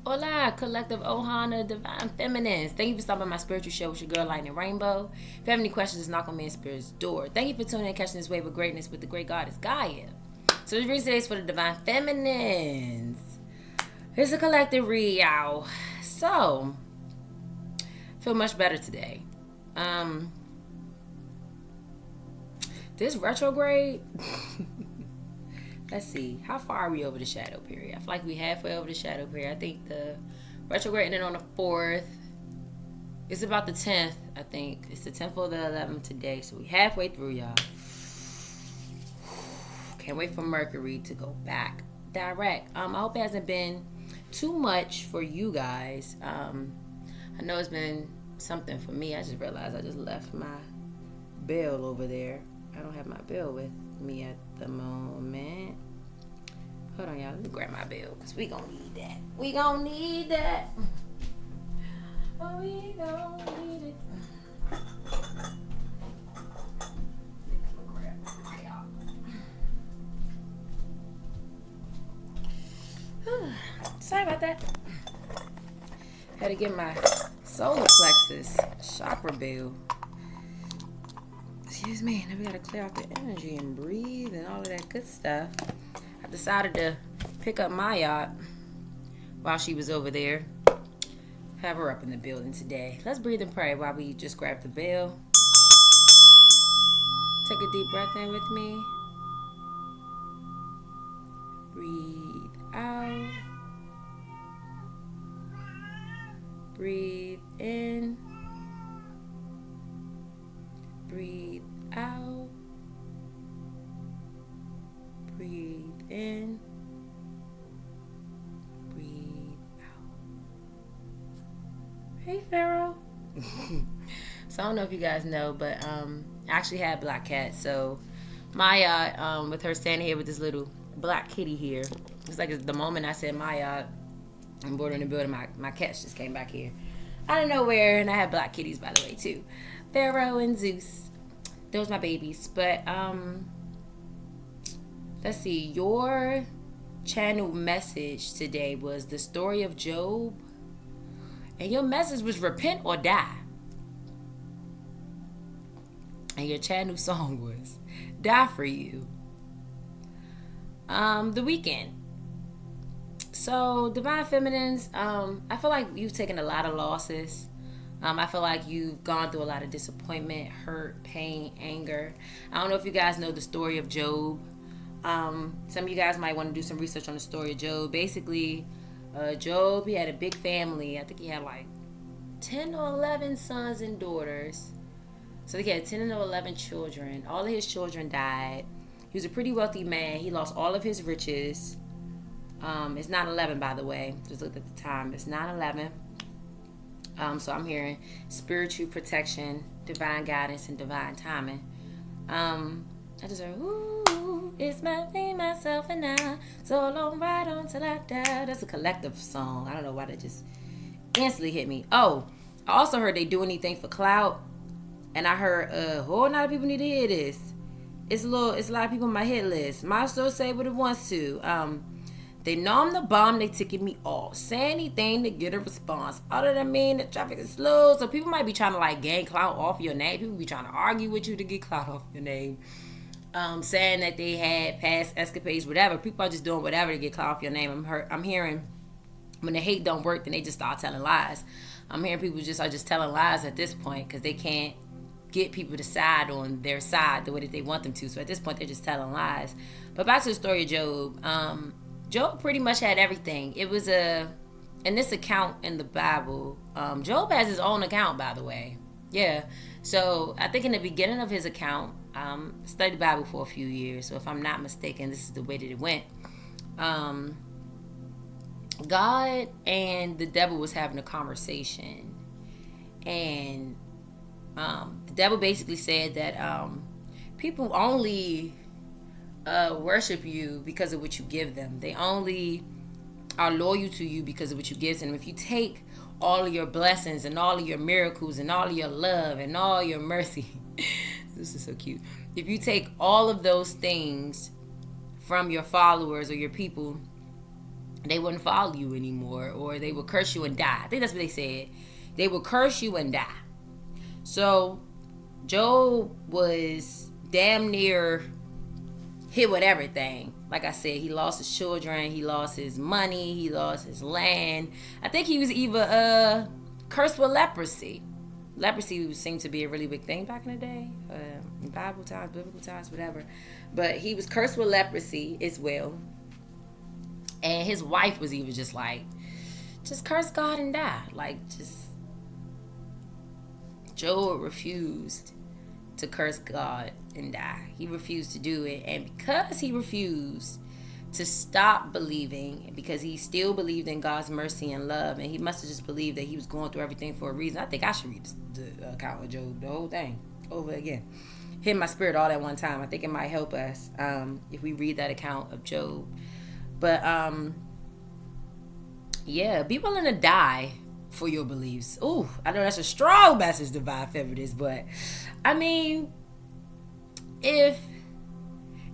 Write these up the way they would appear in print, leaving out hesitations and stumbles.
Hola, collective Ohana, divine feminines. Thank you for stopping by my spiritual show with your girl, Lightning Rainbow. If you have any questions, knock on me in Spirit's door. Thank you for tuning in and catching this wave of greatness with the great goddess Gaia. So this reading today is for the divine feminines. Here's a collective read, y'all. So, feel much better today. This retrograde. Let's see, how far are we over the shadow period? I feel like we're halfway over the shadow period. I think the retrograde ended on the 4th. It's about the 10th, I think. It's the 10th or the 11th today. So we're halfway through, y'all. Can't wait for Mercury to go back direct. I hope it hasn't been too much for you guys. I know it's been something for me. I just realized I just left my bill over there. I don't have my bill with me at the moment. Hold on, y'all. Let me grab my bill because we gonna need that. We gonna need that. Oh, we gonna need it. Sorry about that. Had to get my solar plexus chakra bill. Excuse me. Now we gotta clear out the energy and breathe and all of that good stuff. I decided to pick up my yacht while she was over there. Have her up in the building today. Let's breathe and pray while we just grab the bell. Take a deep breath in with me. Breathe out. Breathe in. Breathe out. Breathe in. Breathe out. Hey, Pharaoh. So I don't know if you guys know, but I actually had black cats. So Maya, with her standing here with this little black kitty here, it's like the moment I said Maya, I'm bored in the building, my cats just came back here out of nowhere, and I had black kitties, by the way, too. Pharaoh and Zeus. Those my babies. But let's see, your channel message today was the story of Job, and your message was repent or die, and your channel song was die for you. The weekend. So divine feminines, I feel like you've taken a lot of losses. I feel like you've gone through a lot of disappointment, hurt, pain, anger. I don't know if you guys know the story of Job. Some of you guys might want to do some research on the story of Job. Basically, Job, he had a big family. I think he had like 10 or 11 sons and daughters. So he had 10 or 11 children. All of his children died. He was a pretty wealthy man. He lost all of his riches. It's 9/11, by the way. Just looked at the time. It's 9/11. So I'm hearing spiritual protection, divine guidance, and divine timing. I just heard, ooh, it's me, myself, and I. So long, right on till I die. That's a collective song. I don't know why that just instantly hit me. Oh, I also heard they do anything for clout. And I heard a whole lot of people need to hear this. It's a lot of people on my hit list. Might still say what it wants to. They know I'm the bomb, they ticking me off. Say anything to get a response. Other than mean, the traffic is slow. So people might be trying to like gain clout off your name. People be trying to argue with you to get clout off your name. Saying that they had past escapades, whatever. People are just doing whatever to get clout off your name. I'm hearing when the hate don't work, then they just start telling lies. I'm hearing people are just telling lies at this point because they can't get people to side on their side the way that they want them to. So at this point, they're just telling lies. But back to the story of Job. Job pretty much had everything. It was in this account in the Bible. Job has his own account, by the way. Yeah. So I think in the beginning of his account, studied the Bible for a few years. So if I'm not mistaken, this is the way that it went. God and the devil was having a conversation, and the devil basically said that people only worship you because of what you give them. They only are loyal to you because of what you give them. If you take all of your blessings and all of your miracles and all of your love and all your mercy, this is so cute. If you take all of those things from your followers or your people they wouldn't follow you anymore, or they would curse you and die. I think that's what they said. They would curse you and die. So Job was damn near hit with everything. Like I said, he lost his children, he lost his money, he lost his land. I think he was either cursed with leprosy. Leprosy seemed to be a really big thing back in the day, in Bible times, biblical times, whatever. But he was cursed with leprosy as well. And his wife was even just like, just curse God and die. Like, just, Job refused to curse God and die. He refused to do it. And because he refused to stop believing, because he still believed in God's mercy and love, and he must have just believed that he was going through everything for a reason. I think I should read the account of Job, the whole thing, over again. Hit my spirit all at one time. I think it might help us if we read that account of Job. But yeah, be willing to die for your beliefs. Ooh, I know that's a strong message, Divine Feminist, but I mean, if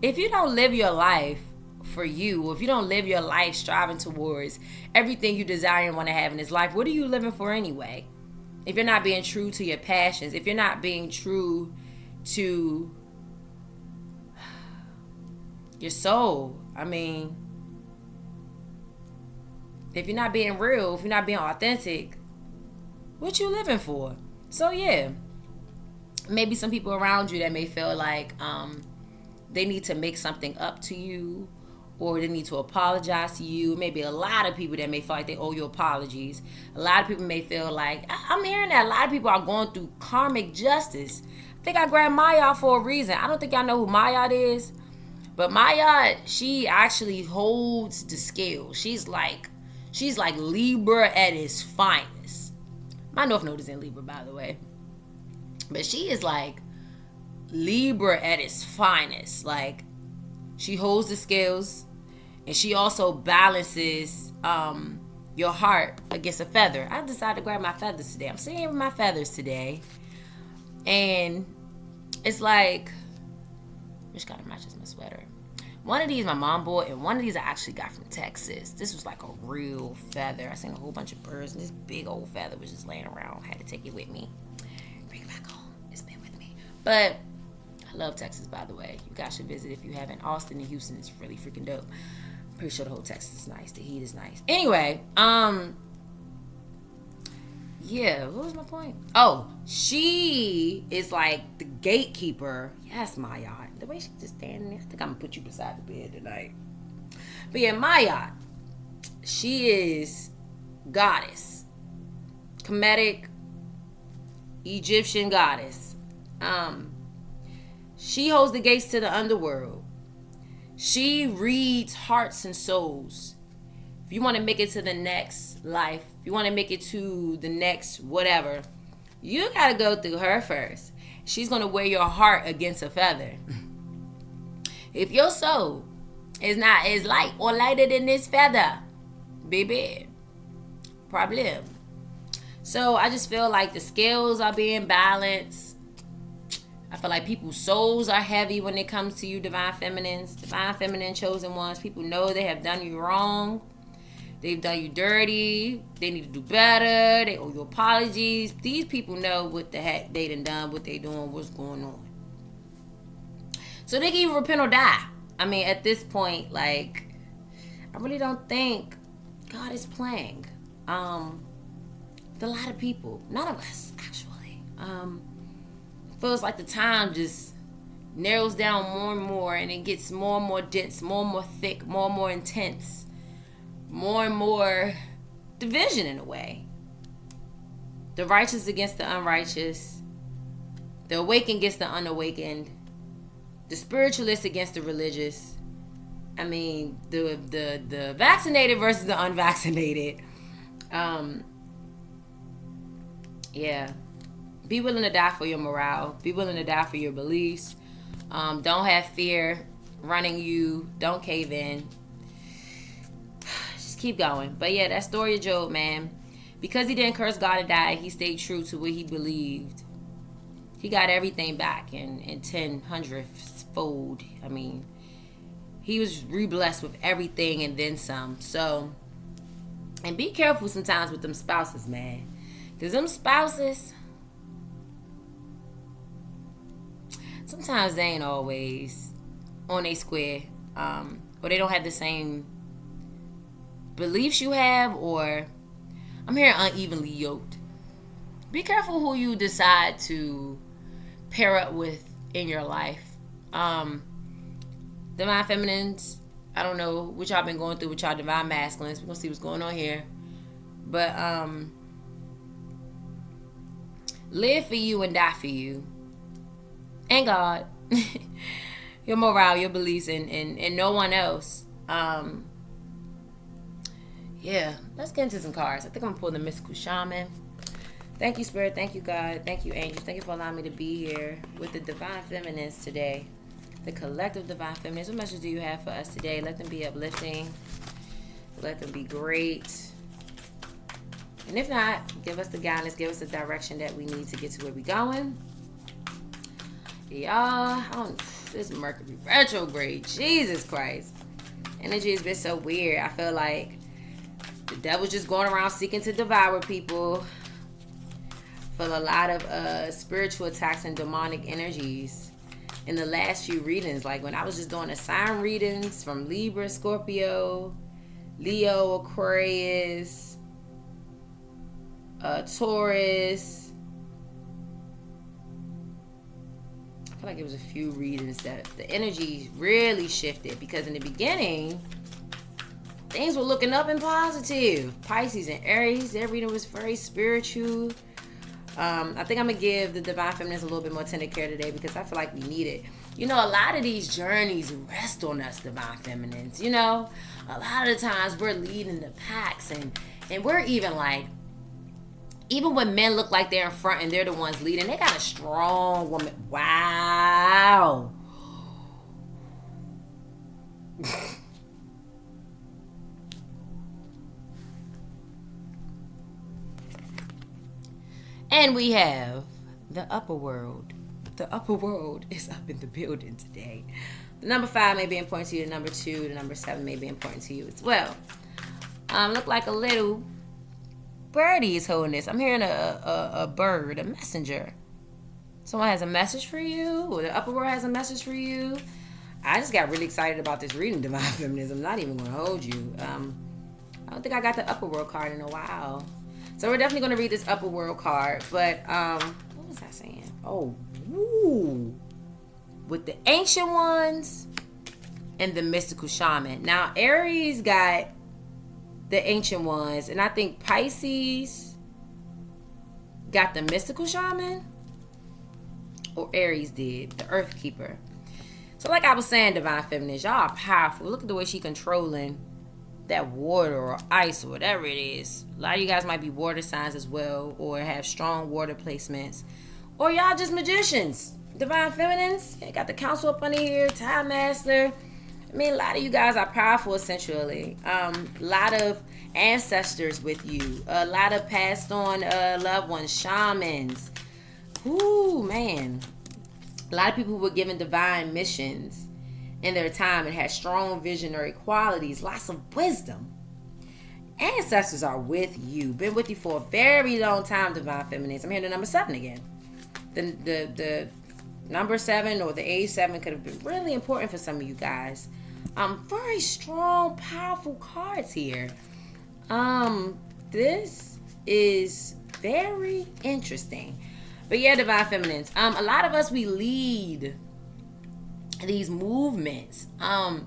you don't live your life for you, or if you don't live your life striving towards everything you desire and want to have in this life, what are you living for anyway? If you're not being true to your passions, if you're not being true to your soul, I mean, if you're not being real, if you're not being authentic, what you living for? So yeah, maybe some people around you that may feel like they need to make something up to you, or they need to apologize to you. Maybe a lot of people that may feel like they owe you apologies. A lot of people may feel like, I'm hearing that a lot of people are going through karmic justice. I think I grabbed Maya for a reason. I don't think y'all know who Maya is, but Maya, she actually holds the scale. She's like Libra at its finest. My North Node is in Libra, by the way. But she is like Libra at its finest. Like, she holds the scales, and she also balances your heart against a feather. I decided to grab my feathers today. I'm sitting here with my feathers today. And it's like, which kind of matches my sweater? One of these my mom bought, and one of these I actually got from Texas. This was like a real feather. I seen a whole bunch of birds, and this big old feather was just laying around. I had to take it with me. Bring it back home. It's been with me. But I love Texas, by the way. You guys should visit if you haven't. Austin and Houston is really freaking dope. I'm pretty sure the whole Texas is nice. The heat is nice. Anyway, yeah, what was my point? Oh, she is like the gatekeeper. Yes, Maya. The way she just standing there, I think I'm gonna put you beside the bed tonight. But yeah, Maya, she is goddess, Kemetic Egyptian goddess. She holds the gates to the underworld. She reads hearts and souls. If you want to make it to the next life, if you want to make it to the next whatever, you got to go through her first. She's going to wear your heart against a feather. If your soul is not as light or lighter than this feather, baby, problem. So I just feel like the scales are being balanced. I feel like people's souls are heavy when it comes to you, Divine Feminines, Divine Feminine chosen ones. People know they have done you wrong. They've done you dirty. They need to do better. They owe you apologies. These people know what the heck they done, what they doing, what's going on. So they can either repent or die. I mean, at this point, like, I really don't think God is playing. With a lot of people. None of us, actually. Feels like the time just narrows down more and more, and it gets more and more dense, more and more thick, more and more intense, more and more division in a way. The righteous against the unrighteous, the awakened against the unawakened, the spiritualist against the religious. I mean, the vaccinated versus the unvaccinated. Yeah. Be willing to die for your morale. Be willing to die for your beliefs. Don't have fear running you. Don't cave in. Just keep going. But yeah, that story of Job, man. Because he didn't curse God and die, he stayed true to what he believed. He got everything back in 10 hundredths fold. I mean, he was re-blessed with everything and then some. So And be careful sometimes with them spouses, man. Because them spouses, sometimes they ain't always on a square. Or they don't have the same beliefs you have, or I'm hearing unevenly yoked. Be careful who you decide to pair up with in your life. Divine Feminines, I don't know what y'all been going through with y'all Divine Masculines. We're going to see what's going on here. But live for you and die for you. And God. Your morale, your beliefs, and no one else. Yeah, let's get into some cards. I think I'm going to pull the Mystical Shaman. Thank you, Spirit. Thank you, God. Thank you, angels. Thank you for allowing me to be here with the Divine Feminines today. The collective Divine Feminines. What message do you have for us today? Let them be uplifting. Let them be great. And if not, give us the guidance. Give us the direction that we need to get to where we're going. Y'all, this Mercury retrograde. Jesus Christ. Energy has been so weird. I feel like the devil's just going around seeking to devour people. For a lot of spiritual attacks and demonic energies in the last few readings. Like when I was just doing the sign readings from Libra, Scorpio, Leo, Aquarius, Taurus. I feel like it was a few readings that the energy really shifted, because in the beginning things were looking up and positive. Pisces and Aries, their reading was very spiritual. I think I'm going to give the Divine Feminines a little bit more tender care today, because I feel like we need it. You know, a lot of these journeys rest on us, Divine Feminines. You know, a lot of the times we're leading the packs, and we're even like, even when men look like they're in front and they're the ones leading, they got a strong woman. Wow. And we have the upper world. The upper world is up in the building today. The number 5 may be important to you. The number 2, the number 7 may be important to you as well. Look like a little birdie is holding this. I'm hearing a bird, a messenger. Someone has a message for you, or the upper world has a message for you. I just got really excited about this reading, Divine Feminism. I'm not even going to hold you. I don't think I got the upper world card in a while. So we're definitely going to read this upper world card. But what was I saying? Oh, woo. With the ancient ones and the mystical shaman. Now, Aries got the ancient ones, and I think Pisces got the mystical shaman, or Aries did, the earth keeper. So like I was saying, Divine Feminines, y'all are powerful. Look at the way she controlling that water or ice or whatever it is. A lot of you guys might be water signs as well, or have strong water placements, or y'all just magicians. Divine Feminines, you got the council up under here, time master. I mean, a lot of you guys are powerful essentially. A lot of ancestors with you, a lot of passed on loved ones, shamans. Ooh, man. A lot of people who were given divine missions in their time and had strong visionary qualities, lots of wisdom. Ancestors are with you, been with you for a very long time, Divine Feminines. I'm hearing the number 7 again. The number 7 or the age 7 could have been really important for some of you guys. Very strong, powerful cards here. This is very interesting. But yeah, Divine Feminines. A lot of us, we lead these movements. I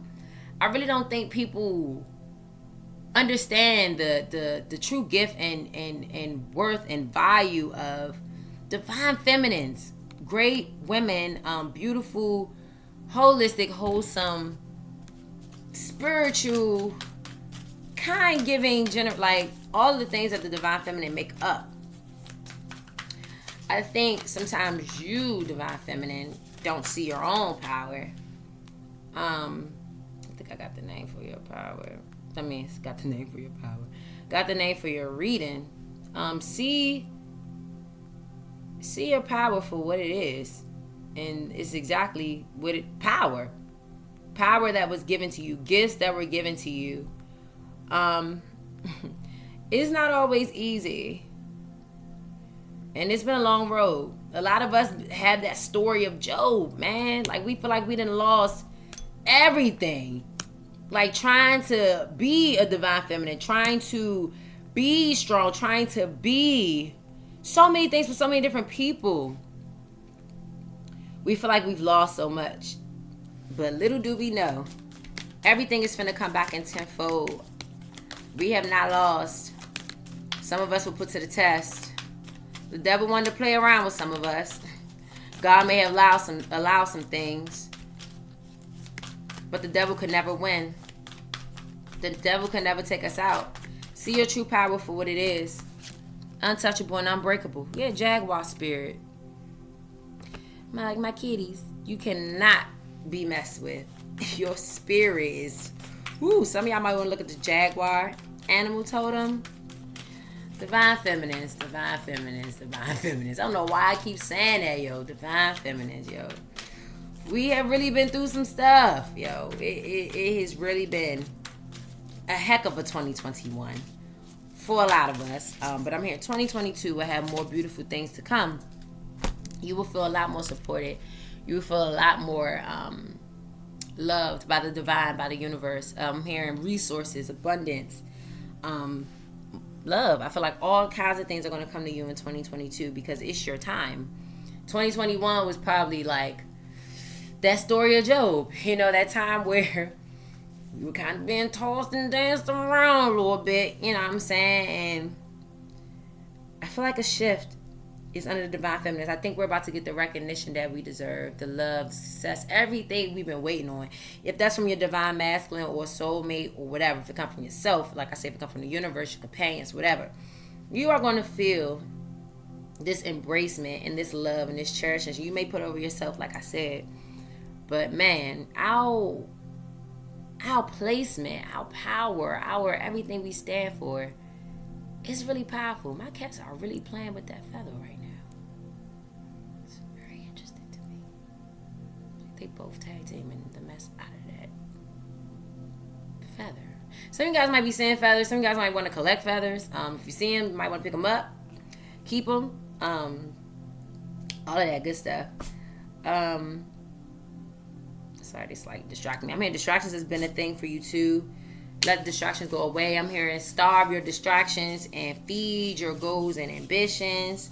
really don't think people understand the true gift and worth and value of Divine Feminines. Great women, beautiful, holistic, wholesome, spiritual, kind, giving, like all the things that the Divine Feminine make up. I think sometimes you, Divine Feminine, don't see your own power. I think I got the name for your power. I mean, it's got the name for your power. Got the name for your reading. See your power for what it is. And it's exactly what it, power that was given to you, gifts that were given to you. It's not always easy. And it's been a long road. A lot of us have that story of Job, man. Like, we feel like we done lost everything. Like, trying to be a divine feminine, trying to be strong, trying to be so many things for so many different people. We feel like we've lost so much. But little do we know, everything is finna come back in tenfold. We have not lost. Some of us were put to the test. The devil wanted to play around with some of us. God may have allowed some things. But the devil could never win. The devil could never take us out. See your true power for what it is. Untouchable and unbreakable. Yeah, Jaguar spirit. Like my kitties. You cannot be messed with. Your spirit is... Woo, some of y'all might want to look at the Jaguar animal totem. Divine feminines, divine feminines, divine feminines. I don't know why I keep saying that, yo. Divine feminines, yo. We have really been through some stuff, yo. It has really been a heck of a 2021 for a lot of us. But I'm here. 2022 will have more beautiful things to come. You will feel a lot more supported. You will feel a lot more loved by the divine, by the universe. I'm hearing resources, abundance, love. I feel like all kinds of things are going to come to you in 2022 because it's your time. 2021 was probably like that story of Job. You know, that time where you were kind of being tossed and danced around a little bit. You know what I'm saying? And I feel like a shift is under the divine feminines. I think we're about to get the recognition that we deserve, the love, the success, everything we've been waiting on. If that's from your divine masculine or soulmate or whatever, if it comes from yourself, like I said, if it comes from the universe, your companions, whatever, you are going to feel this embracement and this love and this cherishing. You may put over yourself, like I said, but man, our placement, our power, our everything we stand for is really powerful. My cats are really playing with that feather right now. They both tag teaming the mess out of that feather. Some of you guys might be seeing feathers. Some of you guys might want to collect feathers. If you see them, you might want to pick them up, keep them, all of that good stuff. Sorry, this like distracting me. I'm hearing distractions has been a thing for you too. Let the distractions go away. I'm hearing starve your distractions and feed your goals and ambitions.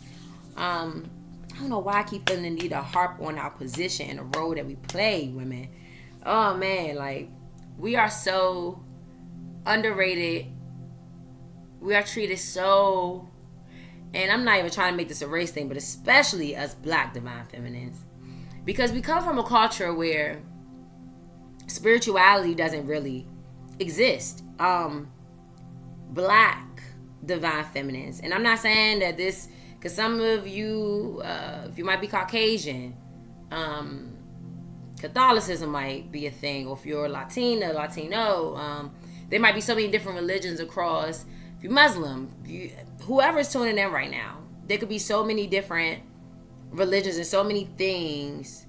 I don't know why I keep feeling the need to harp on our position in the role that we play, women. Oh, man, like, we are so underrated. We are treated so... And I'm not even trying to make this a race thing, but especially us black divine feminines. Because we come from a culture where spirituality doesn't really exist. Black divine feminines. And I'm not saying that this... Because some of you, if you might be Caucasian, Catholicism might be a thing. Or if you're Latino, there might be so many different religions across. If you're Muslim, whoever's tuning in right now, there could be so many different religions and so many things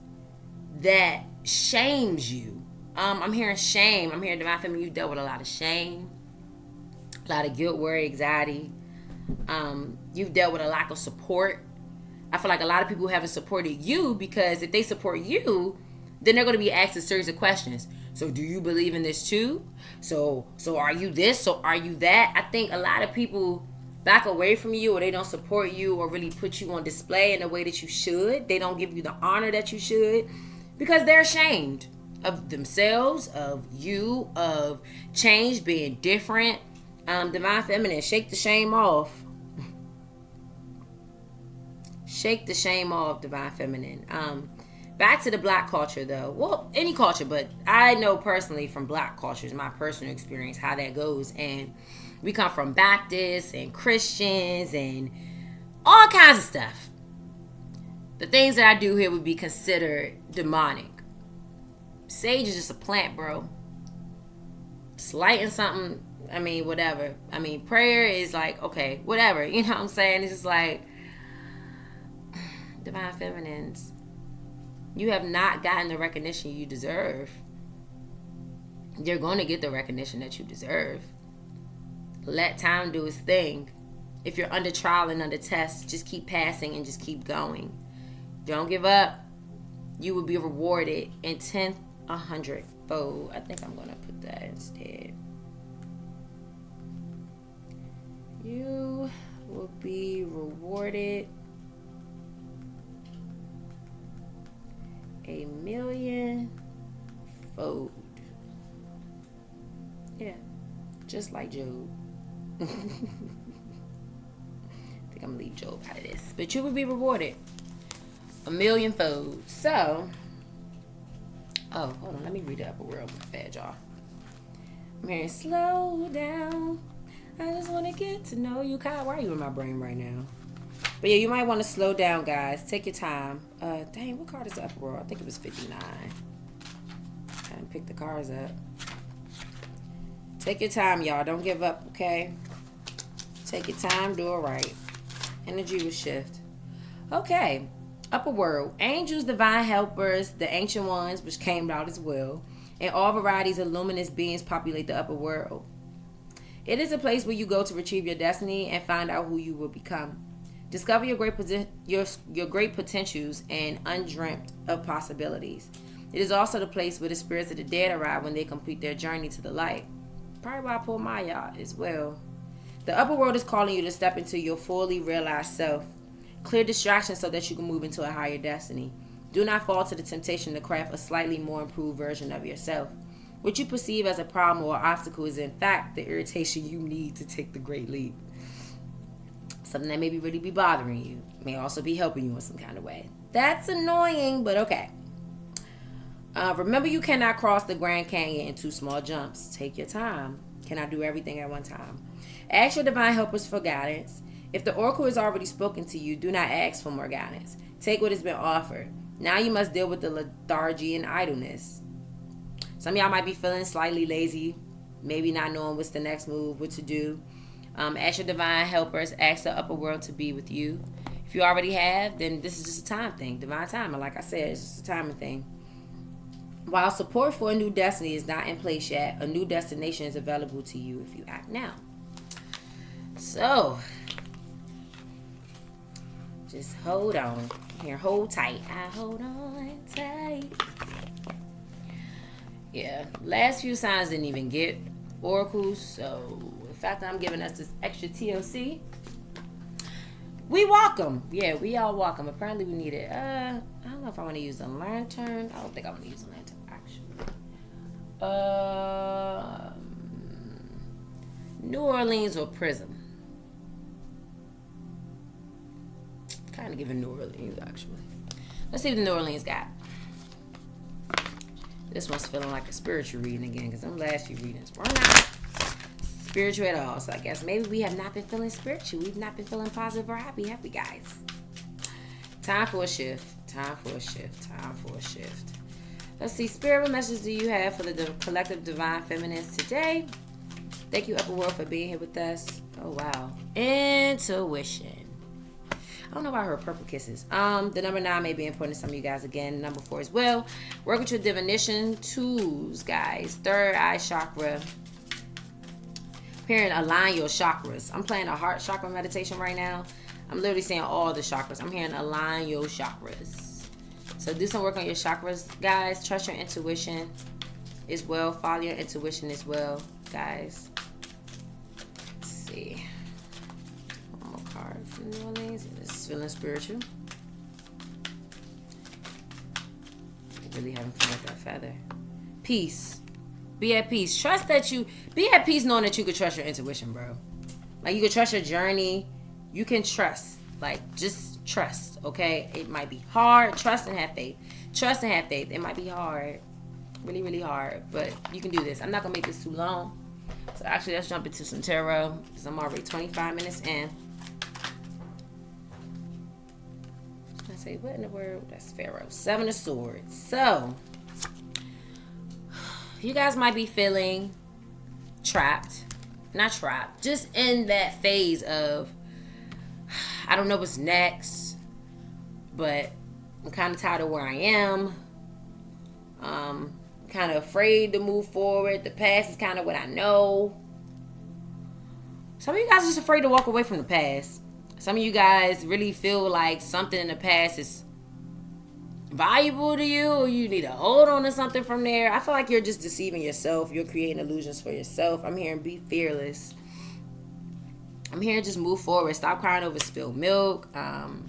that shames you. I'm hearing shame. I'm hearing divine feminine. You dealt with a lot of shame, a lot of guilt, worry, anxiety. You've dealt with a lack of support. I feel like a lot of people haven't supported you because if they support you, then they're going to be asked a series of questions. So do you believe in this too? So are you this? So are you that? I think a lot of people back away from you, or they don't support you or really put you on display in the way that you should. They don't give you the honor that you should because they're ashamed of themselves, of you, of change, being different. Divine feminine, shake the shame off. Shake the shame off, divine feminine. Back to the black culture though. Well, any culture, but I know personally from black cultures, my personal experience, how that goes. And we come from Baptists and Christians and all kinds of stuff. The things that I do here would be considered demonic. Sage is just a plant, bro. Just lighting something. I mean, whatever. I mean, prayer is like, okay, whatever. You know what I'm saying? It's just like, divine feminines, you have not gotten the recognition you deserve. You're going to get the recognition that you deserve. Let time do its thing. If you're under trial and under test, just keep passing and just keep going. Don't give up. You will be rewarded in 10, 100 fold. I think I'm going to put that instead. You will be rewarded 1,000,000 fold. Yeah, just like Job. I think I'm gonna leave Job out of this, but you will be rewarded 1,000,000 fold. So, oh, hold on, let me read the upper world bad, y'all. I'm hearing slow down. I just want to get to know you. Kyle, why are you in my brain right now? But yeah, you might want to slow down, guys. Take your time. Dang, what card is the upper world? I think it was 59. Trying to pick the cards up. Take your time, y'all. Don't give up, okay? Take your time. Do it right. Energy will shift. Okay. Upper world. Angels, divine helpers, the ancient ones, which came out as well, and all varieties of luminous beings populate the upper world. It is a place where you go to retrieve your destiny and find out who you will become. Discover your great potentials and undreamt of possibilities. It is also the place where the spirits of the dead arrive when they complete their journey to the light. Probably why I pulled my out as well. The upper world is calling you to step into your fully realized self. Clear distractions so that you can move into a higher destiny. Do not fall to the temptation to craft a slightly more improved version of yourself. What you perceive as a problem or obstacle is in fact the irritation you need to take the great leap. Something that maybe really be bothering you may also be helping you in some kind of way. That's annoying, but okay. Remember, you cannot cross the Grand Canyon in 2 small jumps. Take your time. Cannot do everything at one time. Ask your divine helpers for guidance. If the oracle has already spoken to you, do not ask for more guidance. Take what has been offered. Now you must deal with the lethargy and idleness. Some of y'all might be feeling slightly lazy, maybe not knowing what's the next move, what to do. Ask your divine helpers, ask the upper world to be with you. If you already have, then this is just a time thing, divine timing. Like I said, it's just a timing thing. While support for a new destiny is not in place yet, a new destination is available to you if you act now. So, just hold on. Here, hold tight. I hold on tight. Yeah, last few signs didn't even get oracles, so the fact that I'm giving us this extra TLC, we welcome. Yeah, we all welcome. Apparently we need it. I don't know if I want to use a lantern. I don't think I want to use a lantern, actually. New Orleans or Prism. Kind of giving New Orleans, actually. Let's see what the New Orleans got. This one's feeling like a spiritual reading again, because them last few readings were not spiritual at all. So I guess maybe we have not been feeling spiritual. We've not been feeling positive or happy, have we, guys? Time for a shift. Time for a shift. Time for a shift. Let's see. Spirit, what message do you have for the collective divine feminines today? Thank you, Upper World, for being here with us. Oh, wow. Intuition. I don't know why I heard purple kisses. The number 9 may be important to some of you guys again. Number 4 as well. Work with your divination tools, guys. Third eye chakra. Hearing align your chakras. I'm playing a heart chakra meditation right now. I'm literally saying all the chakras. I'm hearing align your chakras. So do some work on your chakras, guys. Trust your intuition as well. Follow your intuition as well, guys. Let's see. Card from New Orleans. This is feeling spiritual. Really having fun with that feather. Peace. Be at peace. Trust that you be at peace, knowing that you can trust your intuition, bro. Like, you can trust your journey. You can trust. Like, just trust. Okay. It might be hard. Trust and have faith. Trust and have faith. It might be hard. Really, really hard. But you can do this. I'm not gonna make this too long. So actually, let's jump into some tarot, because I'm already 25 minutes in. Say, what in the world? That's Pharaoh. 7 of Swords. So, you guys might be feeling trapped. Not trapped. Just in that phase of, I don't know what's next, but I'm kind of tired of where I am. Kind of afraid to move forward. The past is kind of what I know. Some of you guys are just afraid to walk away from the past. Some of you guys really feel like something in the past is valuable to you, or you need to hold on to something from there. I feel like you're just deceiving yourself. You're creating illusions for yourself. I'm hearing be fearless. I'm hearing just move forward. Stop crying over spilled milk. I'm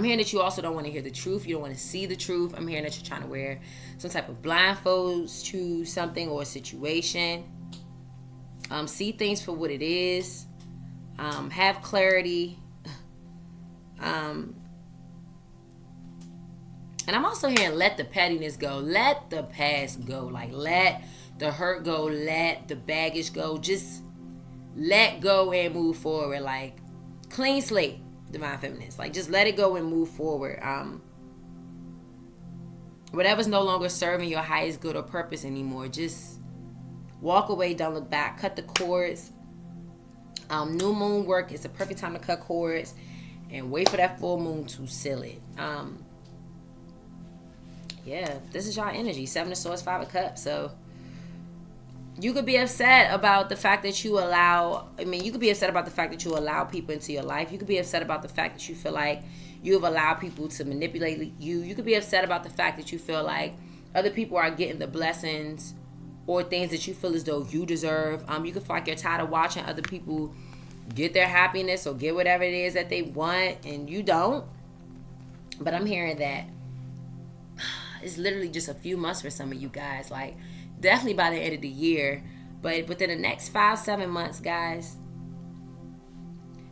hearing that you also don't want to hear the truth. You don't want to see the truth. I'm hearing that you're trying to wear some type of blindfolds to something or a situation. See things for what it is. Have clarity. And I'm also hearing let the pettiness go. Let the past go. Like, let the hurt go. Let the baggage go. Just let go and move forward. Like, clean slate, Divine Feminines. Like, just let it go and move forward. Whatever's no longer serving your highest good or purpose anymore, just walk away. Don't look back. Cut the cords. New moon work is the perfect time to cut cords and wait for that full moon to seal it. Yeah, this is y'all energy. 7 of Swords, 5 of Cups. So you could be upset about the fact that you allow, you could be upset about the fact that you allow people into your life. You could be upset about the fact that you feel like you have allowed people to manipulate you. You could be upset about the fact that you feel like other people are getting the blessings or things that you feel as though you deserve. You could feel like you're tired of watching other people get their happiness or get whatever it is that they want and you don't. But I'm hearing that it's literally just a few months for some of you guys. Like, definitely by the end of the year. But within the next 5-7 months, guys,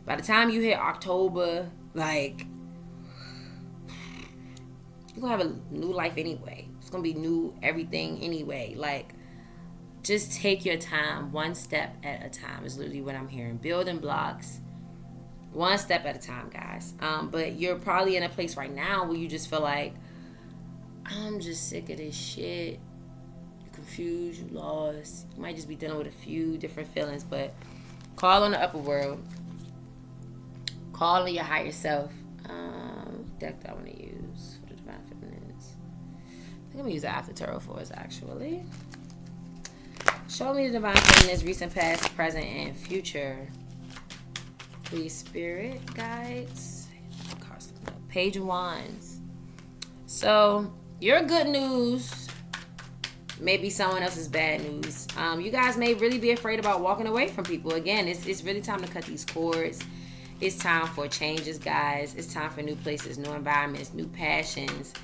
by the time you hit October, like, you're going to have a new life anyway. It's going to be new everything anyway. Like, just take your time, one step at a time is literally what I'm hearing. Building blocks, one step at a time, guys. But you're probably in a place right now where you just feel like, I'm just sick of this shit. You're confused, you lost. You might just be dealing with a few different feelings, but call on the upper world. Call on your higher self. Deck that I want to use for the Divine Feminines. I think I'm going to use the After Tarot for us, actually. Show me the Divine Feminines, recent, past, present, and future. Please, Spirit, guides. Page of Wands. So, your good news may be someone else's bad news. You guys may really be afraid about walking away from people. Again, it's really time to cut these cords. It's time for changes, guys. It's time for new places, new environments, new passions.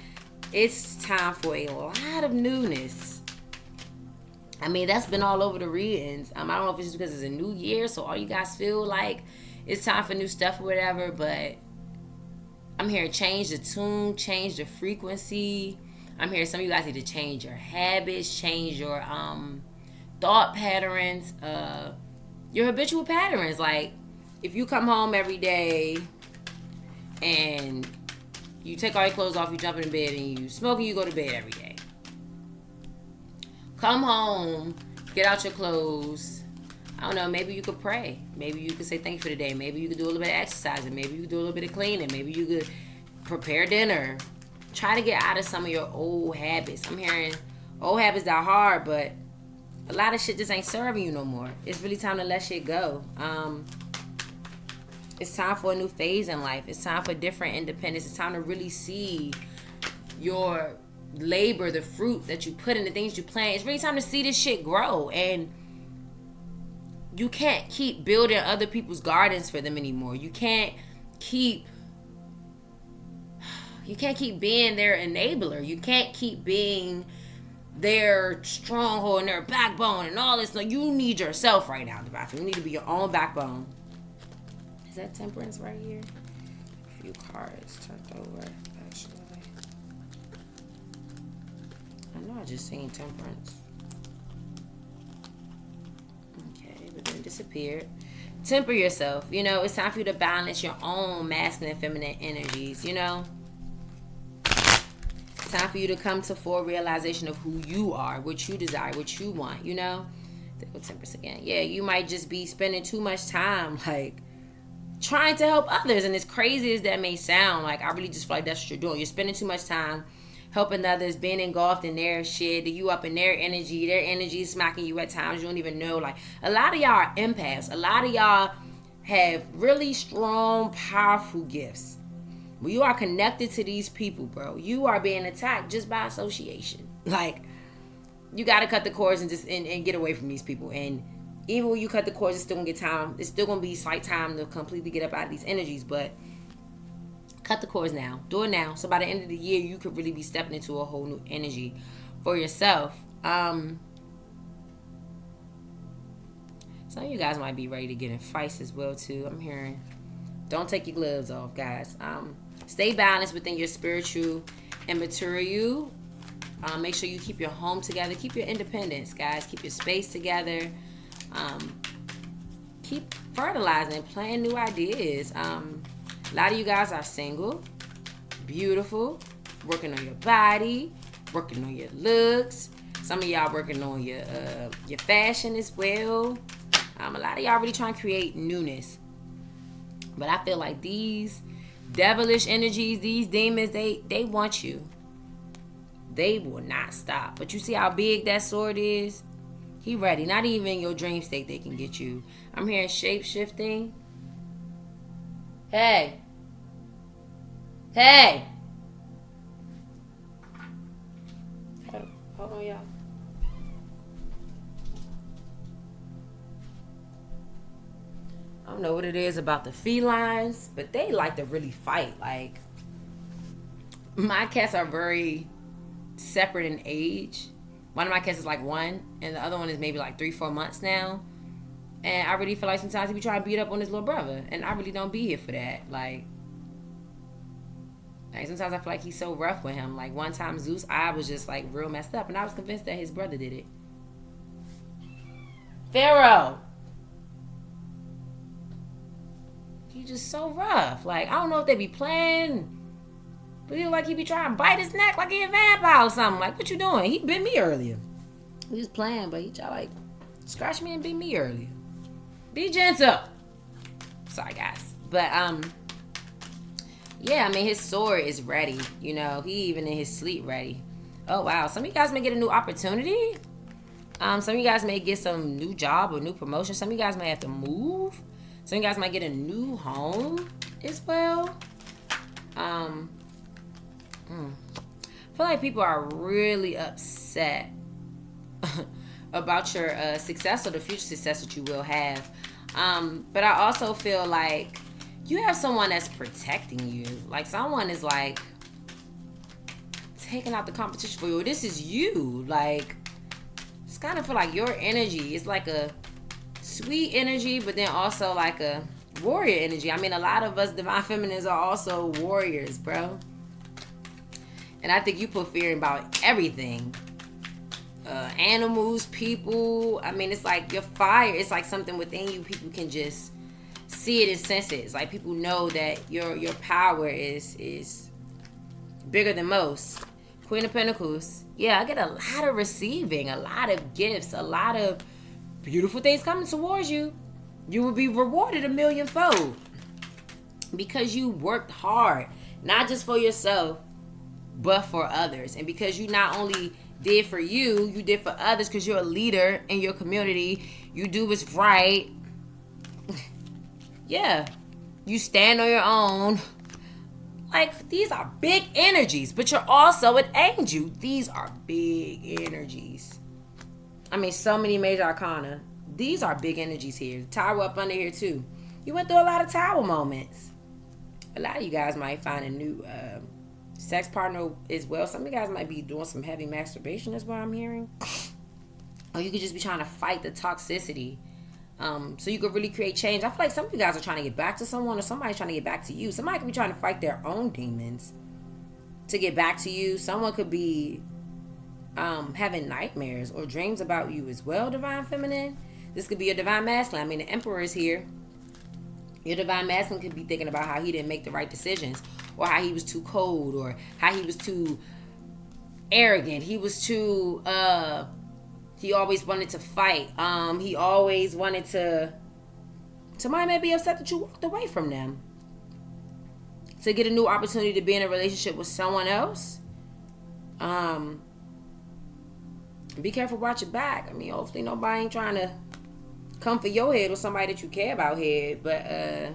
It's time for a lot of newness. That's been all over the readings. I don't know if it's just because it's a new year, so all you guys feel like it's time for new stuff or whatever, but I'm hearing change the tune, change the frequency. I'm hearing some of you guys need to change your habits, change your thought patterns, your habitual patterns. Like, if you come home every day and you take all your clothes off, you jump in bed and you smoke and you go to bed every day. Come home, get out your clothes. I don't know, maybe you could pray. Maybe you could say thank you for the day. Maybe you could do a little bit of exercising. Maybe you could do a little bit of cleaning. Maybe you could prepare dinner. Try to get out of some of your old habits. I'm hearing old habits are hard, but a lot of shit just ain't serving you no more. It's really time to let shit go. It's time for a new phase in life. It's time for different independence. It's time to really see your labor, the fruit that you put in, the things you plant. It's really time to see this shit grow. And you can't keep building other people's gardens for them anymore. You can't keep being their enabler. You can't keep being their stronghold and their backbone and all this. No, you need yourself right now, Divine. You need to be your own backbone. Is that Temperance right here? A few cards turned over, actually. I know I just seen Temperance. Okay, but then it disappeared. Temper yourself. It's time for you to balance your own masculine and feminine energies, It's time for you to come to full realization of who you are, what you desire, what you want, There go Temperance again. Yeah, you might just be spending too much time, like, trying to help others. And as crazy as that may sound, like, I really just feel like that's what you're doing. You're spending too much time helping others, being engulfed in their shit, you up in their energy is smacking you at times you don't even know. Like, a lot of y'all are empaths. A lot of y'all have really strong, powerful gifts. When you are connected to these people, bro, you are being attacked just by association. Like, you gotta cut the cords and just and get away from these people. And even when you cut the cords, it's still gonna be slight time to completely get up out of these energies. But cut the cords now. Do it now. So by the end of the year, you could really be stepping into a whole new energy for yourself. Some of you guys might be ready to get in fights as well too. I'm hearing, don't take your gloves off, guys. Stay balanced within your spiritual and material. Make sure you keep your home together. Keep your independence, guys. Keep your space together. Keep fertilizing, planting new ideas. A lot of you guys are single, beautiful, working on your body, working on your looks. Some of y'all working on your fashion as well. A lot of y'all really trying to create newness. But I feel like these devilish energies, these demons, they want you. They will not stop. But you see how big that sword is? He ready. Not even in your dream state they can get you. I'm hearing shape-shifting. Hey. Hold on, y'all. I don't know what it is about the felines, but they like to really fight. Like, my cats are very separate in age. One of my cats is like 1, and the other one is maybe like 3-4 months now. And I really feel like sometimes he be trying to beat up on his little brother, and I really don't be here for that. Like sometimes I feel like he's so rough with him. Like, one time Zeus' eye was just like real messed up, and I was convinced that his brother did it. Pharaoh, he's just so rough. Like, I don't know if they be playing, but he like he be trying to bite his neck like he a vampire or something. Like, what you doing? He bit me earlier. He was playing, but he tried like scratch me and beat me earlier. Be gentle. Sorry, guys. But yeah, I mean, his sword is ready. You know, he even in his sleep ready. Oh wow, some of you guys may get a new opportunity. Some of you guys may get some new job or new promotion. Some of you guys may have to move. Some of you guys might get a new home as well. I feel like people are really upset about your success or the future success that you will have. But I also feel like you have someone that's protecting you. Like, someone is like taking out the competition for you. This is you. Like, it's kind of feel like your energy is like a sweet energy, but then also like a warrior energy. I mean, a lot of us divine feminines are also warriors, bro. And I think you put fear about everything. Animals, people. I mean, it's like your fire. It's like something within you. People can just see it and sense it. It's like people know that your power is bigger than most. Queen of Pentacles. Yeah, I get a lot of receiving, a lot of gifts, a lot of beautiful things coming towards you. You will be rewarded 1,000,000-fold because you worked hard, not just for yourself, but for others. And because you not only did for you, you did for others, because you're a leader in your community. You do what's right. Yeah. You stand on your own. Like, these are big energies, but you're also an angel. These are big energies. I mean, so many major arcana. These are big energies here. Tower up under here, too. You went through a lot of tower moments. A lot of you guys might find a new sex partner as well. Some of you guys might be doing some heavy masturbation, is what I'm hearing. Or you could just be trying to fight the toxicity. So you could really create change. I feel like some of you guys are trying to get back to someone, or somebody's trying to get back to you. Somebody could be trying to fight their own demons to get back to you. Someone could be having nightmares or dreams about you as well, divine feminine. This could be your divine masculine. I mean, the emperor is here. Your divine masculine could be thinking about how he didn't make the right decisions, or how he was too cold, or how he was too arrogant. He was too he always wanted to fight. He always wanted to. Somebody may be upset that you walked away from them to get a new opportunity to be in a relationship with someone else. Be careful, watch your back. I mean, hopefully nobody ain't trying to come for your head or somebody that you care about head. But I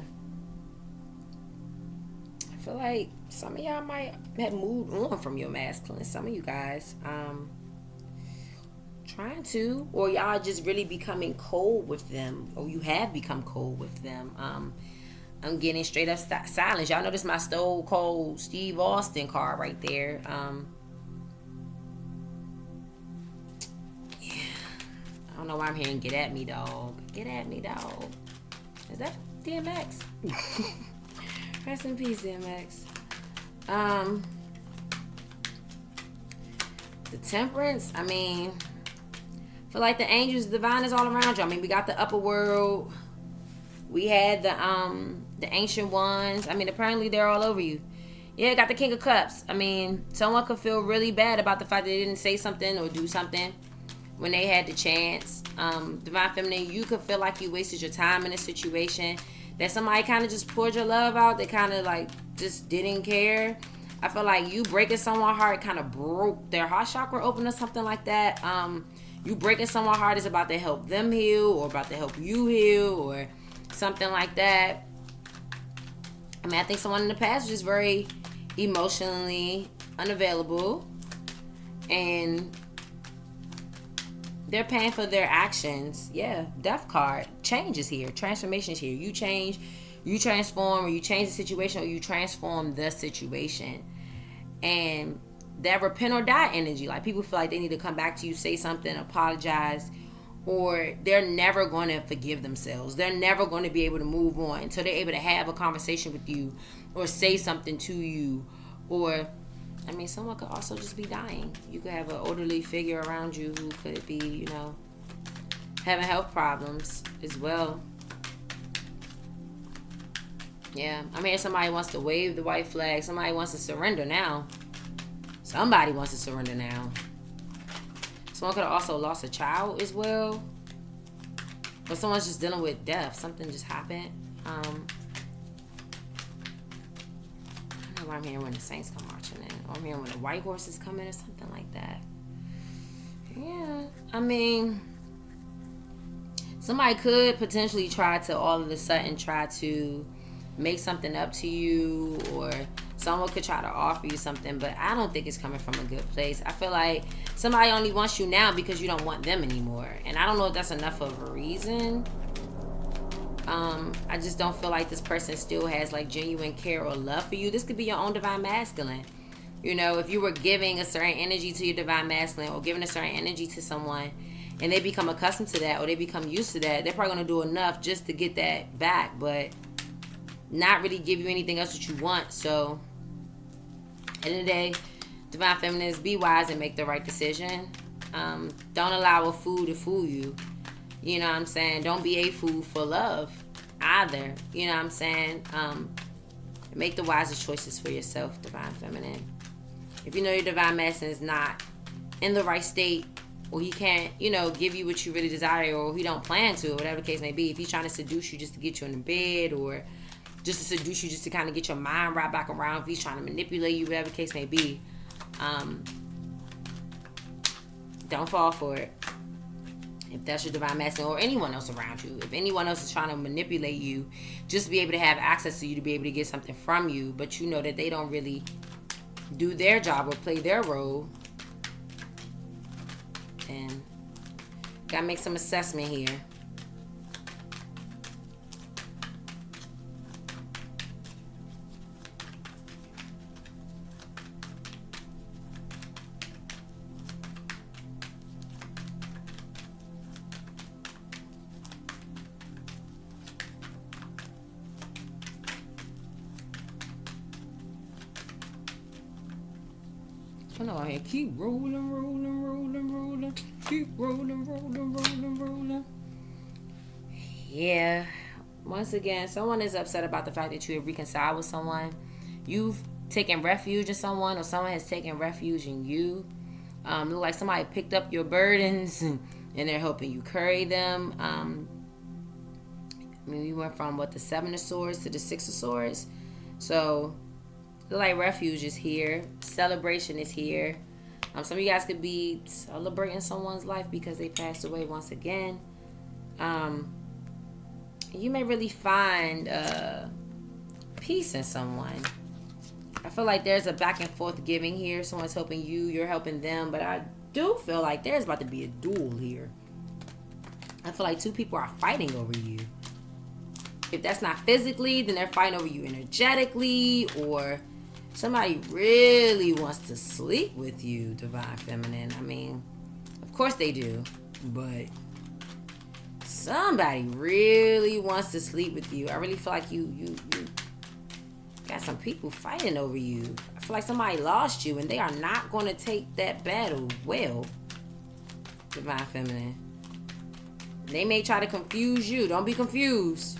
feel like some of y'all might have moved on from your masculine. Some of you guys trying to, or y'all just really becoming cold with them, or you have become cold with them. I'm getting straight up silence. Y'all notice my stone cold Steve Austin card right there. Yeah, I don't know why I'm hearing "get at me, dog." Get at me, dog. Is that DMX? Rest in peace, DMX. The Temperance. I mean, I feel like the angels, the divine is all around you. I mean, we got the upper world. We had the ancient ones. I mean, apparently they're all over you. Yeah, got the King of Cups. I mean, someone could feel really bad about the fact that they didn't say something or do something when they had the chance. Divine Feminine, you could feel like you wasted your time in a situation, that somebody kind of just poured your love out. They kind of like just didn't care. I feel like you breaking someone's heart kind of broke their heart chakra open or something like that. You breaking someone's heart is about to help them heal or about to help you heal or something like that. I mean, I think someone in the past was just very emotionally unavailable, and they're paying for their actions. Yeah, death card. Change is here. Transformation is here. You change, you transform, or you change the situation, or you transform the situation. And that repent or die energy, like people feel like they need to come back to you, say something, apologize, or they're never going to forgive themselves. They're never going to be able to move on until they're able to have a conversation with you or say something to you. Or, I mean, someone could also just be dying. You could have an elderly figure around you who could be, you know, having health problems as well. Yeah, I mean, somebody wants to wave the white flag. Somebody wants to surrender now. Somebody wants to surrender now. Someone could have also lost a child as well. Or someone's just dealing with death. Something just happened. I don't know why I'm hearing when the saints come marching in. Or I'm hearing when the white horses come in or something like that. Yeah, I mean, somebody could potentially try to all of a sudden try to make something up to you, or someone could try to offer you something, but I don't think it's coming from a good place. I feel like somebody only wants you now because you don't want them anymore, and I don't know if that's enough of a reason. I just don't feel like this person still has like genuine care or love for you. This could be your own divine masculine. You know, if you were giving a certain energy to your divine masculine or giving a certain energy to someone and they become accustomed to that or they become used to that, they're probably going to do enough just to get that back, but not really give you anything else that you want. So at the end of the day, divine feminines, be wise and make the right decision. Don't allow a fool to fool you. You know what I'm saying? Don't be a fool for love either. You know what I'm saying? Make the wisest choices for yourself, divine feminine. If you know your divine masculine is not in the right state, or he can't, you know, give you what you really desire, or he don't plan to, or whatever the case may be, if he's trying to seduce you just to get you in the bed, or just to seduce you just to kind of get your mind right back around, if he's trying to manipulate you, whatever the case may be, don't fall for it. If that's your divine masculine or anyone else around you, if anyone else is trying to manipulate you just to be able to have access to you, to be able to get something from you, but you know that they don't really do their job or play their role, then gotta make some assessment here. Come on here, keep rolling, rolling, rolling, rolling, keep rolling, rolling, rolling, rolling. Yeah, once again, someone is upset about the fact that you have reconciled with someone. You've taken refuge in someone, or someone has taken refuge in you. Look like somebody picked up your burdens and they're helping you carry them. I mean, we went from the 7 of Swords to the 6 of Swords. So, look like refuge is here. Celebration is here. Some of you guys could be celebrating someone's life because they passed away once again. You may really find peace in someone. I feel like there's a back and forth giving here. Someone's helping you, you're helping them. But I do feel like there's about to be a duel here. I feel like two people are fighting over you. If that's not physically, then they're fighting over you energetically, or somebody really wants to sleep with you, Divine Feminine. I mean, of course they do, but somebody really wants to sleep with you. I really feel like you got some people fighting over you. I feel like somebody lost you, and they are not going to take that battle well, Divine Feminine. They may try to confuse you. Don't be confused.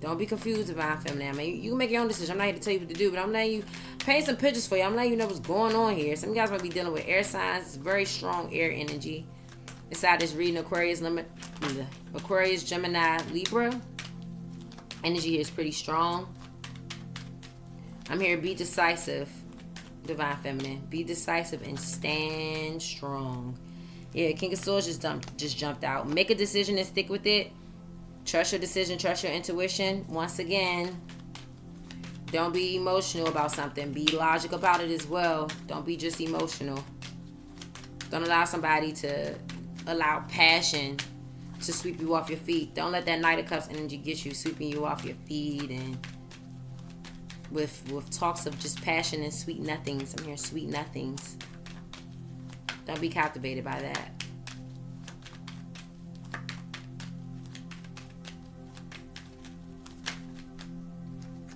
Don't be confused, Divine Feminine. I mean, you can make your own decision. I'm not here to tell you what to do, but I'm letting you paint some pictures for you. I'm letting you know what's going on here. Some of you guys might be dealing with air signs. It's very strong air energy. Inside this reading, Aquarius, Gemini, Libra. Energy here is pretty strong. I'm here to be decisive, Divine Feminine. Be decisive and stand strong. Yeah, King of Swords just jumped out. Make a decision and stick with it. Trust your decision. Trust your intuition. Once again, don't be emotional about something. Be logical about it as well. Don't be just emotional. Don't allow somebody to allow passion to sweep you off your feet. Don't let that Knight of Cups energy get you, sweeping you off your feet, and with talks of just passion and sweet nothings. I'm hearing sweet nothings. Don't be captivated by that.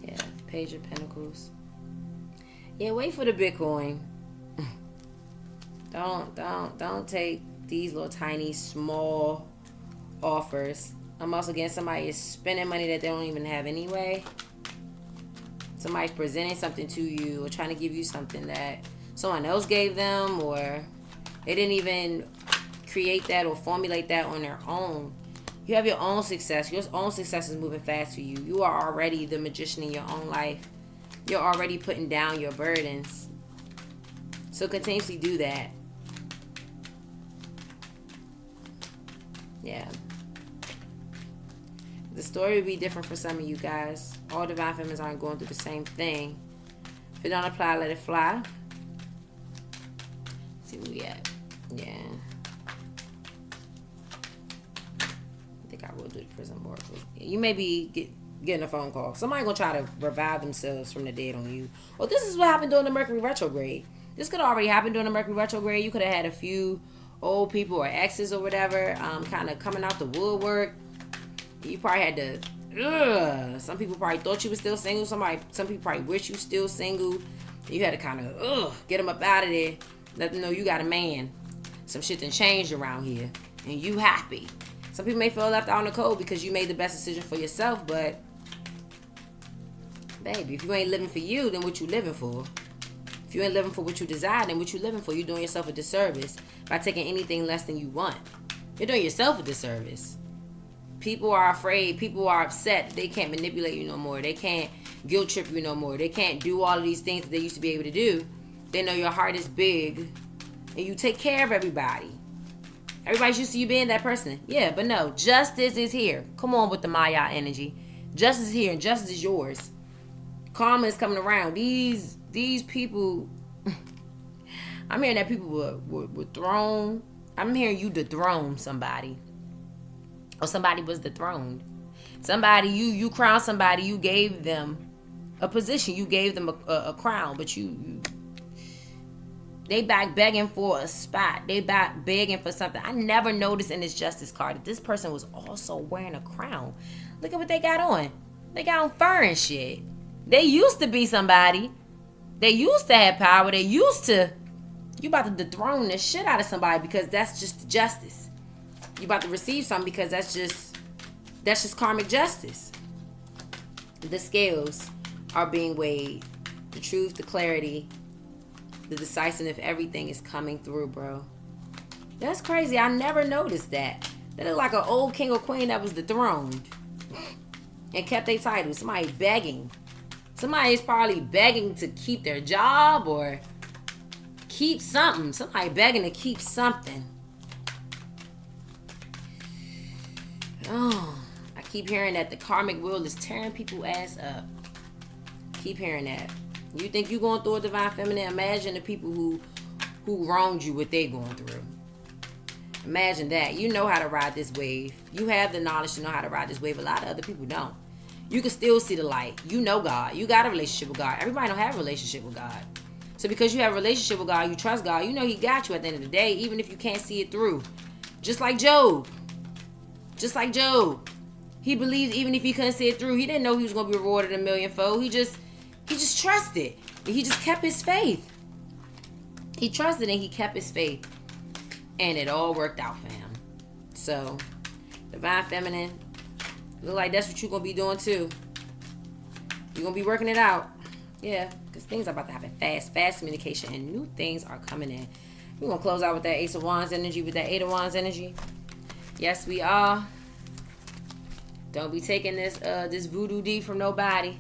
Yeah, Page of Pentacles. Yeah, wait for the Bitcoin. Don't take these little tiny small offers. I'm also getting somebody is spending money that they don't even have anyway. Somebody's presenting something to you or trying to give you something that someone else gave them, or they didn't even create that or formulate that on their own. You have your own success. Your own success is moving fast for you. You are already the magician in your own life. You're already putting down your burdens. So continuously do that. Yeah. The story would be different for some of you guys. All Divine Feminines aren't going through the same thing. If it don't apply, let it fly. Let's see where we at. Yeah. I think I will do the prison oracle. You may be getting a phone call. Somebody gonna try to revive themselves from the dead on you. Well, this is what happened during the Mercury retrograde. This could have already happened during the Mercury retrograde. You could have had a few old people or exes or whatever kind of coming out the woodwork. You probably had to, some people probably thought you were still single. Some people probably wish you still single. You had to kind of, get them up out of there. Let them know you got a man. Some shit done changed around here. And you happy. Some people may feel left out in the cold because you made the best decision for yourself. But, baby, if you ain't living for you, then what you living for? If you ain't living for what you desire, then what you living for? You're doing yourself a disservice by taking anything less than you want. You're doing yourself a disservice. People are afraid. People are upset. They can't manipulate you no more. They can't guilt trip you no more. They can't do all of these things that they used to be able to do. They know your heart is big and you take care of everybody. Everybody's used to you being that person. Yeah, but no. Justice is here. Come on with the Maya energy. Justice is here and justice is yours. Karma is coming around. These people... I'm hearing that people were thrown. I'm hearing you dethrone somebody. Or somebody was dethroned. Somebody, you crowned somebody, you gave them a position, you gave them a crown, but they back begging for a spot. They back begging for something. I never noticed in this Justice card that this person was also wearing a crown. Look at what they got on. They got on fur and shit. They used to be somebody. They used to have power. They used to... You about to dethrone the shit out of somebody because that's just justice. You about to receive something because that's just karmic justice. The scales are being weighed. The truth, the clarity, the decisiveness of everything is coming through, bro. That's crazy. I never noticed that. That looked like an old king or queen that was dethroned and kept their title. Somebody begging. Somebody is probably begging to keep their job or keep something. Somebody begging to keep something. Oh, I keep hearing that the karmic wheel is tearing people's ass up. Keep hearing that. You think you going through a divine feminine? Imagine the people who wronged you, what they going through. Imagine that. You know how to ride this wave. You have the knowledge to know how to ride this wave. A lot of other people don't. You can still see the light. You know God. You got a relationship with God. Everybody don't have a relationship with God. So because you have a relationship with God, you trust God, you know he got you at the end of the day, even if you can't see it through. Just like Job. Just like Job. He believed even if he couldn't see it through. He didn't know he was going to be rewarded a millionfold. He just trusted. He just kept his faith. He trusted and he kept his faith. And it all worked out for him. So, divine feminine, look like that's what you're going to be doing too. You're going to be working it out. Yeah, because things are about to happen fast. Fast communication and new things are coming in. We're going to close out with that Ace of Wands energy, with that Eight of Wands energy. Yes, we are. Don't be taking this voodoo D from nobody.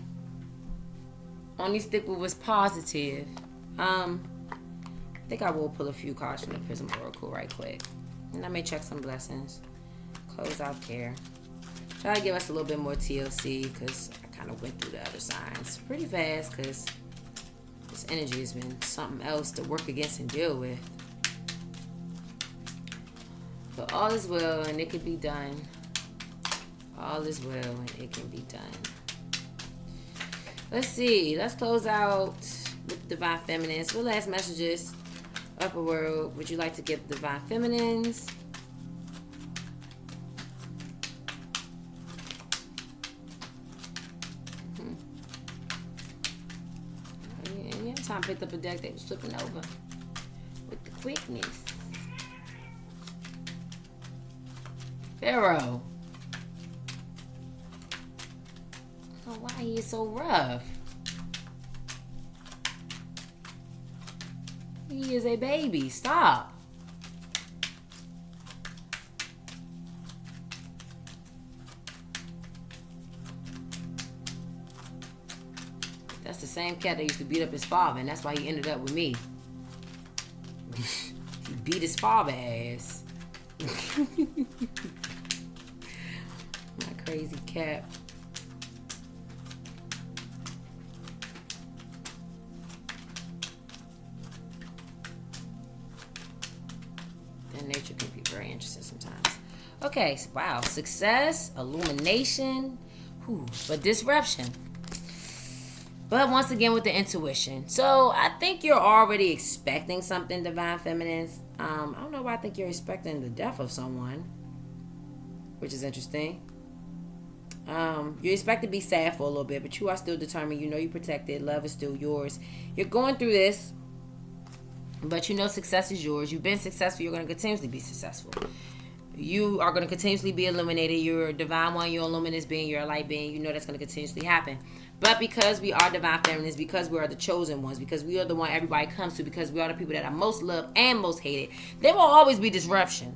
Only stick with what's positive. I think I will pull a few cards from the Prism Oracle right quick. And I may check some blessings. Close out there. Try to give us a little bit more TLC because I kind of went through the other signs pretty fast because this energy has been something else to work against and deal with. But all is well and it can be done. All is well and it can be done. Let's see. Let's close out with Divine Feminines. What last messages? Upper world, would you like to give Divine Feminines? Yeah, time picked up a deck that was flipping over with the quickness. Pharaoh. Oh, why he is so rough? He is a baby. Stop. That's the same cat that used to beat up his father, and that's why he ended up with me. He beat his father ass. My crazy cat. Nature can be very interesting sometimes. Okay, wow. Success, illumination, but disruption. But once again with the intuition. So I think you're already expecting something, Divine Feminines. I don't know why I think you're expecting the death of someone, which is interesting. You expect to be sad for a little bit, but you are still determined. You know you're protected. Love is still yours. You're going through this, but you know success is yours. You've been successful. You're going to continuously be successful. You are going to continuously be illuminated. You're a divine one. You're a luminous being. You're a light being. You know that's going to continuously happen. But because we are divine feminines, because we are the chosen ones, because we are the one everybody comes to, because we are the people that are most loved and most hated, there will always be disruption.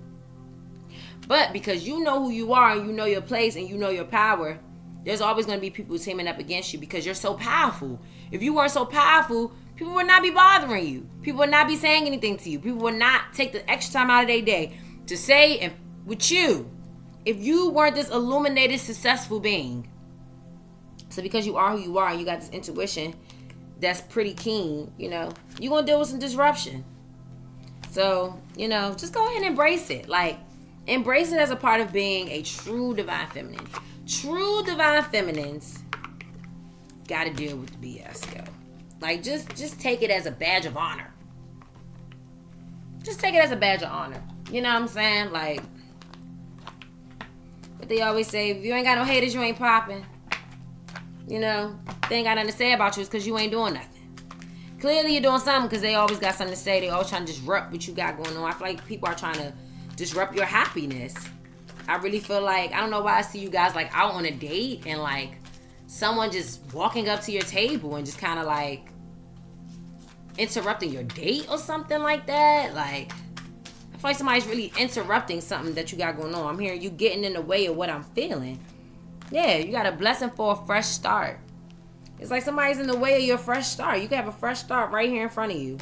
But because you know who you are, and you know your place, and you know your power, there's always going to be people teaming up against you because you're so powerful. If you weren't so powerful, people would not be bothering you. People would not be saying anything to you. People would not take the extra time out of their day to say and with you if you weren't this illuminated, successful being. So because you are who you are and you got this intuition that's pretty keen, you know, you're going to deal with some disruption. So, you know, just go ahead and embrace it. Like, embrace it as a part of being a true divine feminine. True divine feminines got to deal with the BS, yo. Like, just take it as a badge of honor. Just take it as a badge of honor. You know what I'm saying? Like, what they always say, if you ain't got no haters, you ain't popping. You know, they ain't got nothing to say about you. It's because you ain't doing nothing. Clearly you're doing something because they always got something to say. They always trying to disrupt what you got going on. I feel like people are trying to disrupt your happiness. I really feel like, I don't know why I see you guys like out on a date and like someone just walking up to your table and just kind of like interrupting your date or something like that. Like, I feel like somebody's really interrupting something that you got going on. I'm hearing you getting in the way of what I'm feeling. Yeah, you got a blessing for a fresh start. It's like somebody's in the way of your fresh start. You can have a fresh start right here in front of you.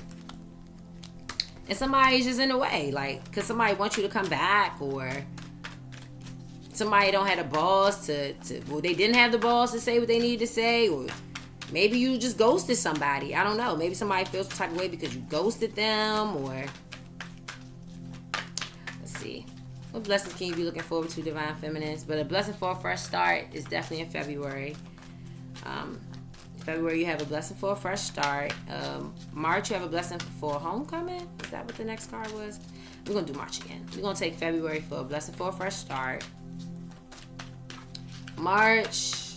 And somebody's just in the way, like, because somebody wants you to come back, or somebody don't have the balls well, they didn't have the balls to say what they needed to say, or maybe you just ghosted somebody. I don't know. Maybe somebody feels some type of way because you ghosted them, or let's see. What blessings can you be looking forward to, Divine Feminines? But a blessing for a fresh start is definitely in February. February, you have a blessing for a fresh start. March, you have a blessing for homecoming. Is that what the next card was? We're going to do March again. We're going to take February for a blessing for a fresh start. March,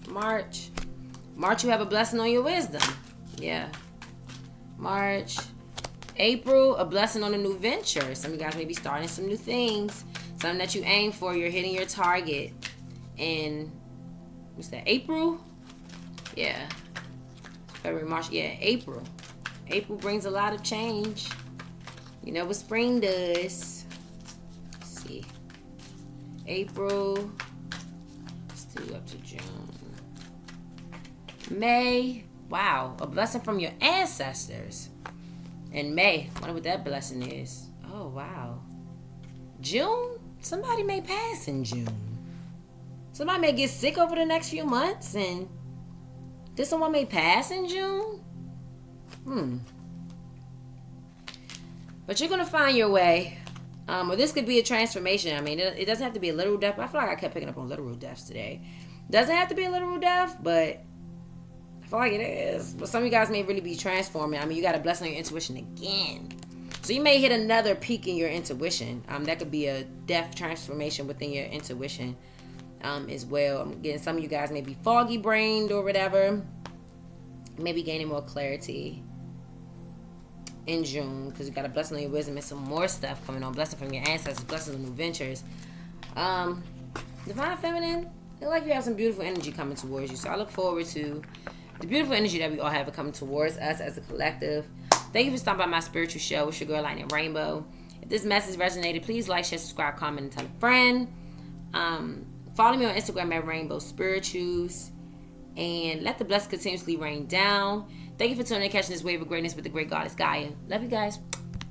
March, you have a blessing on your wisdom. Yeah. March. April, a blessing on a new venture. Some of you guys may be starting some new things. Something that you aim for, you're hitting your target. And what's that? April? Yeah. February, March. Yeah, April. April brings a lot of change. You know what spring does. Let's see. April. Let's do up to June. May. Wow. A blessing from your ancestors. In May. I wonder what that blessing is. Oh, wow. June? Somebody may pass in June. Somebody may get sick over the next few months, and this someone may pass in June? But you're going to find your way. Or this could be a transformation. I mean, it doesn't have to be a literal death. I feel like I kept picking up on literal deaths today. Doesn't have to be a literal death, but I feel like it is. But some of you guys may really be transforming. I mean, you got a blessing on your intuition again. So you may hit another peak in your intuition. That could be a death transformation within your intuition as well. I'm getting some of you guys may be foggy brained or whatever. Maybe gaining more clarity in June, because you got a blessing on your wisdom and some more stuff coming on. Blessing from your ancestors, blessings on new ventures. Divine Feminine, I feel like you have some beautiful energy coming towards you. So I look forward to the beautiful energy that we all have coming towards us as a collective. Thank you for stopping by my spiritual show. It's your girl, Lightning Rainbow. If this message resonated, please like, share, subscribe, comment, and tell a friend. Follow me on Instagram at Rainbow Spirituals. And let the blessings continuously rain down. Thank you for tuning in, catching this wave of greatness with the great goddess Gaia. Love you guys.